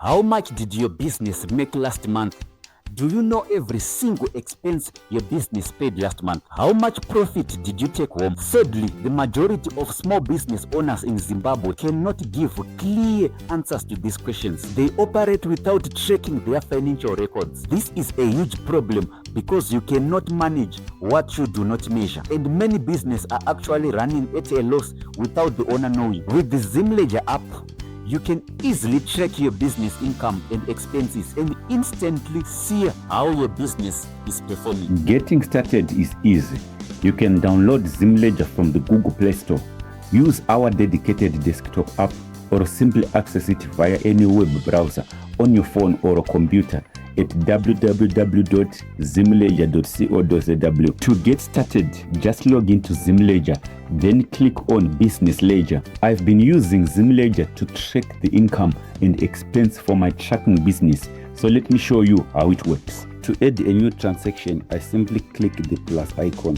How much did your business make last month? Do you know every single expense your business paid last month? How much profit did you take home? Sadly, the majority of small business owners in Zimbabwe cannot give clear answers to these questions. They operate without checking their financial records. This is a huge problem because you cannot manage what you do not measure. And many businesses are actually running at a loss without the owner knowing. With the ZimLedger app, you can easily track your business income and expenses and instantly see how your business is performing. Getting started is easy. You can download ZimLedger from the Google Play Store. Use our dedicated desktop app or simply access it via any web browser on your phone or a computer at www.zimledger.co.zw. To get started, just log into ZimLedger, then click on Business Ledger. I've been using ZimLedger to track the income and expense for my tracking business, so let me show you how it works. To add a new transaction, I simply click the plus icon.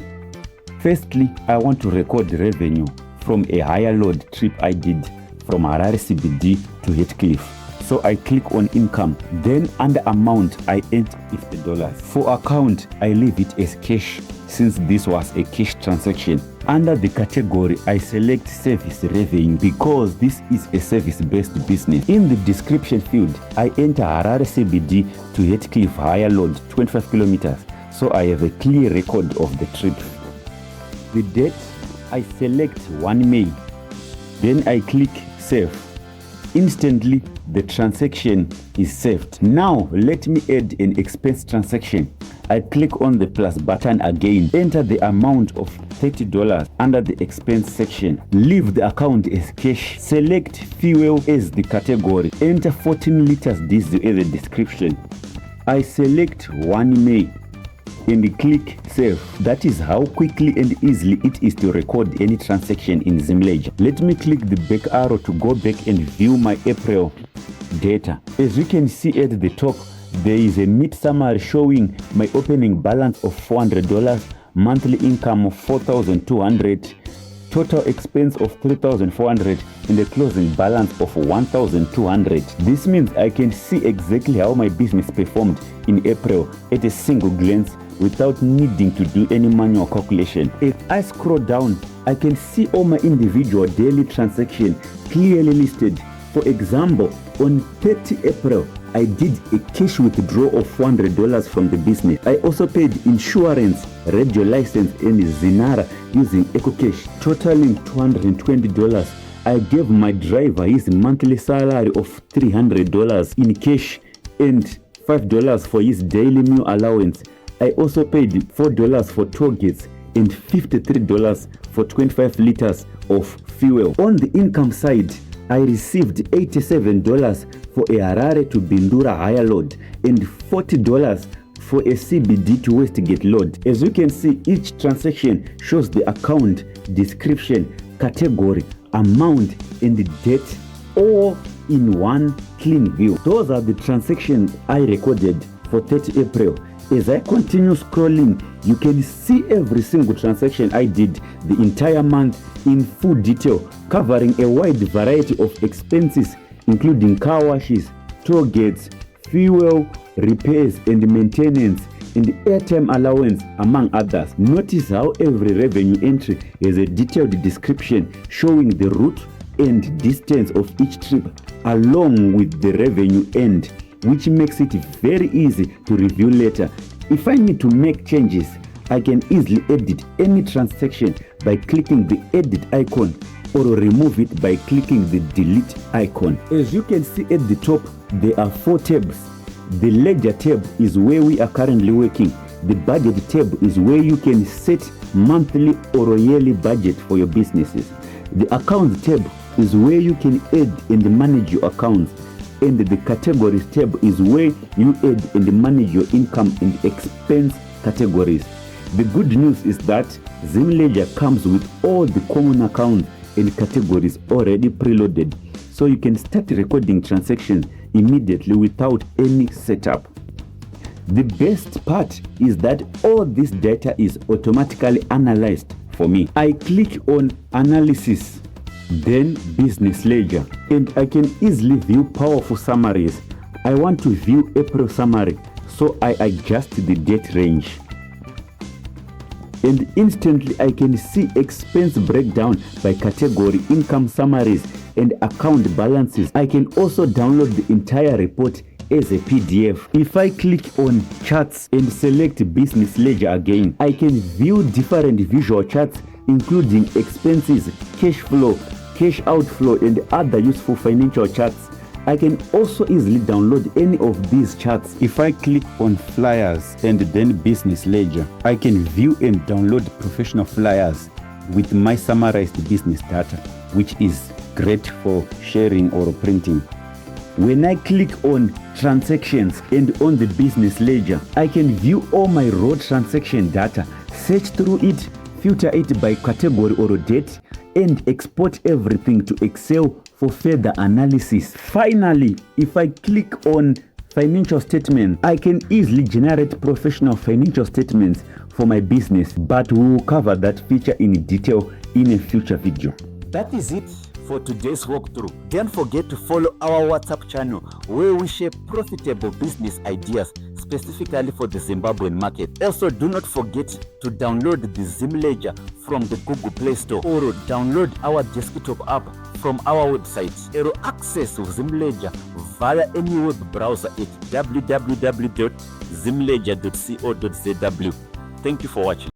Firstly, I want to record revenue from a higher load trip I did from Harare CBD to Heathcliff. So I click on income, then under amount I enter $50. For account, I leave it as cash since this was a cash transaction. Under the category, I select service revenue because this is a service-based business. In the description field, I enter Harare CBD to Heathcliff higher load 25 kilometers, so I have a clear record of the trip. The date, I select 1 May, then I click save. Instantly, the transaction is saved. Now, let me add an expense transaction. I click on the plus button again, enter the amount of $30 under the expense section. Leave the account as cash. Select fuel as the category. Enter 14 liters diesel as the description. I select 1 May and click save. That is how quickly and easily it is to record any transaction in ZimLedger. Let me click the back arrow to go back and view my April data. As you can see at the top, there is a mid summary showing my opening balance of $400, monthly income of $4,200, total expense of $3,400, and a closing balance of $1,200. This means I can see exactly how my business performed in April at a single glance without needing to do any manual calculation. If I scroll down, I can see all my individual daily transactions clearly listed. For example, on 30 April, I did a cash withdrawal of $400 from the business. I also paid insurance, radio license, and Zinara using EcoCash, totaling $220. I gave my driver his monthly salary of $300 in cash and $5 for his daily meal allowance. I also paid $4 for toll gates and $53 for 25 liters of fuel. On the income side, I received $87 for a Harare to Bindura higher load and $40 for a CBD to Westgate load. As you can see, each transaction shows the account, description, category, amount, and the date all in one clean view. Those are the transactions I recorded for 30 April. As I continue scrolling, you can see every single transaction I did the entire month in full detail, covering a wide variety of expenses including car washes, toll gates, fuel, repairs and maintenance, and airtime allowance, among others. Notice how every revenue entry has a detailed description showing the route and distance of each trip along with the revenue end, which makes it very easy to review later. If I need to make changes, I can easily edit any transaction by clicking the edit icon or remove it by clicking the delete icon. As you can see at the top, there are 4 tabs. The ledger tab is where we are currently working. The budget tab is where you can set monthly or yearly budget for your businesses. The accounts tab is where you can add and manage your accounts. And the categories tab is where you add and manage your income and expense categories. The good news is that ZimLedger comes with all the common accounts and categories already preloaded, so you can start recording transactions immediately without any setup. The best part is that all this data is automatically analyzed for me. I click on analysis, then business ledger, and I can easily view powerful summaries I want to view April summary, so I adjust the date range. And instantly I can see expense breakdown by category, income summaries, and account balances. I can also download the entire report as a PDF. If I click on charts and select business ledger again, I can view different visual charts including expenses, cash flow, cash outflow, and other useful financial charts. I can also easily download any of these charts. If I click on flyers and then business ledger, I can view and download professional flyers with my summarized business data, which is great for sharing or printing. When I click on transactions and on the business ledger, I can view all my raw transaction data, search through it, filter it by category or date, and export everything to Excel for further analysis. Finally, if I click on financial statement, I can easily generate professional financial statements for my business, but we will cover that feature in detail in a future video. That is it for today's walkthrough. Don't forget to follow our WhatsApp channel where we share profitable business ideas specifically for the Zimbabwean market. Also, do not forget to download the ZimLedger from the Google Play Store or download our desktop app from our website. Or access ZimLedger via any web browser at www.zimledger.co.zw. Thank you for watching.